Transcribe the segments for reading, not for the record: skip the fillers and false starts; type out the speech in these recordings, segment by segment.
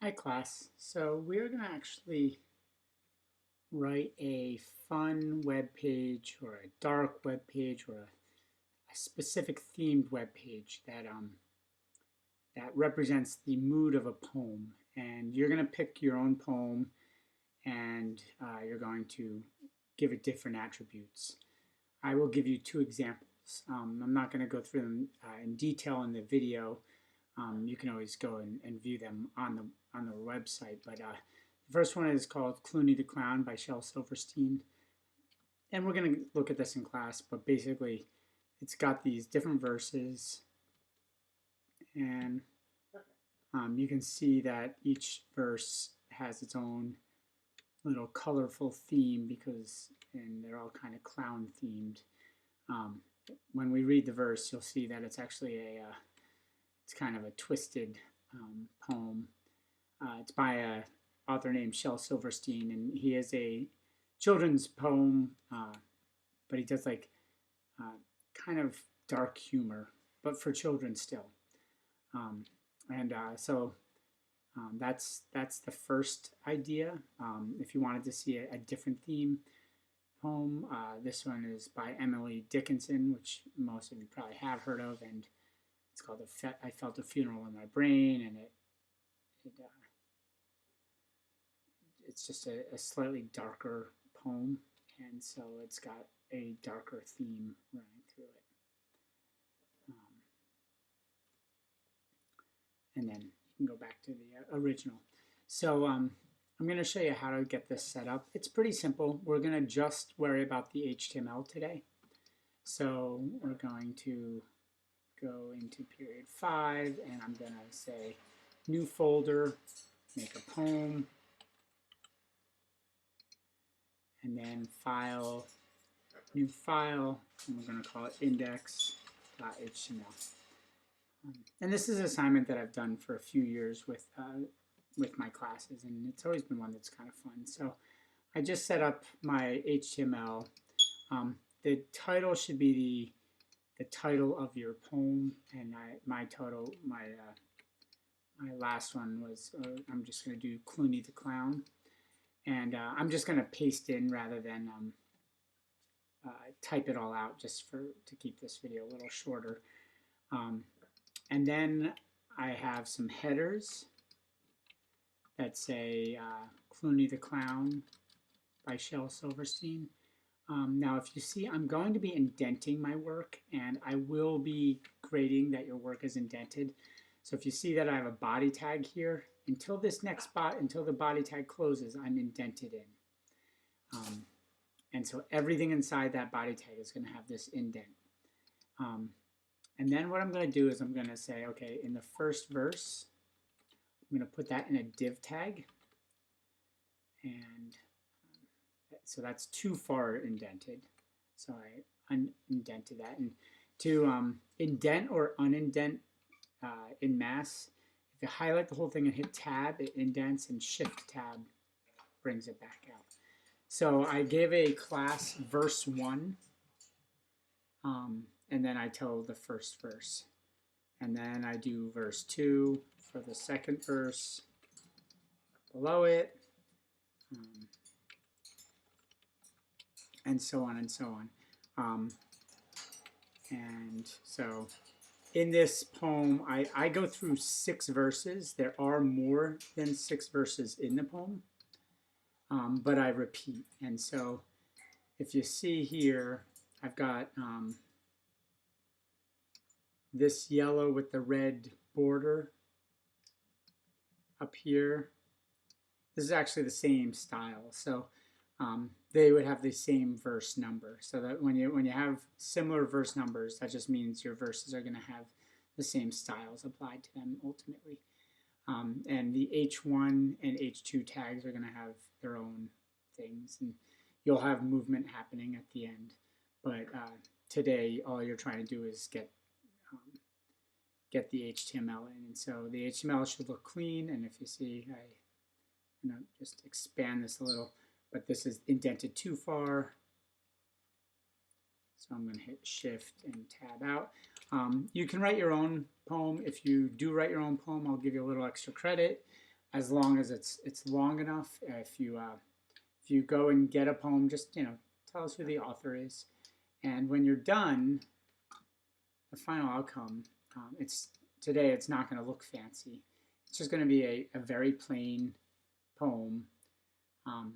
Hi class. So we're going to actually write a fun web page or a dark web page or a specific themed web page that represents the mood of a poem. And you're going to pick your own poem and you're going to give it different attributes. I will give you two examples. I'm not going to go through them in detail in the video. You can always go and view them on the website. But the first one is called Clooney the Clown by Shel Silverstein. And we're going to look at this in class, but basically it's got these different verses. And you can see that each verse has its own little colorful theme and they're all kind of clown themed. When we read the verse, you'll see that it's actually it's kind of a twisted poem. It's by an author named Shel Silverstein, and he is a children's poem, but he does like kind of dark humor, but for children still. That's the first idea. If you wanted to see a different theme poem, this one is by Emily Dickinson, which most of you probably have heard of, and it's called I Felt a Funeral in My Brain, and it's just a slightly darker poem, and so it's got a darker theme running through it. And then you can go back to the original. So I'm going to show you how to get this set up. It's pretty simple. We're going to just worry about the HTML today. So we're going to go into period 5, and I'm going to say new folder, make a poem, and then file, new file, and we're going to call it index.html. And this is an assignment that I've done for a few years with my classes, and it's always been one that's kind of fun. So I just set up my HTML. The title should be the title of your poem, and my last one was I'm just going to do Clooney the Clown, and I'm just going to paste in rather than type it all out just to keep this video a little shorter. And then I have some headers that say Clooney the Clown by Shel Silverstein. Now, if you see, I'm going to be indenting my work, and I will be grading that your work is indented. So if you see that I have a body tag here, until the body tag closes, I'm indented in. And so everything inside that body tag is going to have this indent. And then what I'm going to do is I'm going to say, okay, in the first verse, I'm going to put that in a div tag. And so that's too far indented. So I unindented that. And to indent or unindent in mass, if you highlight the whole thing and hit tab, it indents, and shift tab brings it back out. So I gave a class verse 1. And then I tell the first verse. And then I do verse 2 for the second verse below it, and so on and so on. And so in this poem, I go through 6 verses. There are more than 6 verses in the poem, but I repeat. And so if you see here, I've got this yellow with the red border up here. This is actually the same style, so they would have the same verse number. So that when you have similar verse numbers, that just means your verses are going to have the same styles applied to them ultimately. And the H1 and H2 tags are going to have their own things, and you'll have movement happening at the end. But today, all you're trying to do is get the HTML in, and so the HTML should look clean. And if you see, I'm going to just expand this a little, but this is indented too far, so I'm going to hit shift and tab out. You can write your own poem. If you do write your own poem, I'll give you a little extra credit. as long as it's long enough. If you go and get a poem, just tell us who the author is, and when you're done, the final outcome, today it's not going to look fancy. It's just going to be a very plain poem.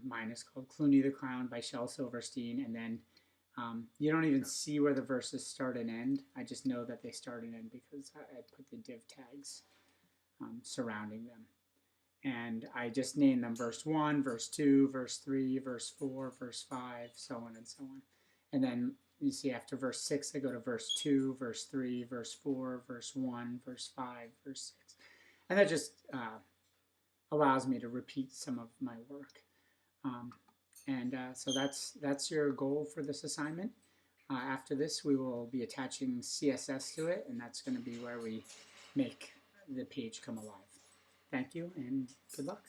Mine is called Clooney the Clown by Shel Silverstein, and then you don't even see where the verses start and end. I just know that they start and end because I put the div tags surrounding them. And I just name them verse 1, verse 2, verse 3, verse 4, verse 5, so on and so on. And then you see after verse 6, I go to verse 2, verse 3, verse 4, verse 1, verse 5, verse 6. And that just allows me to repeat some of my work. So that's your goal for this assignment. After this, we will be attaching CSS to it, and that's going to be where we make the page come alive. Thank you, and good luck.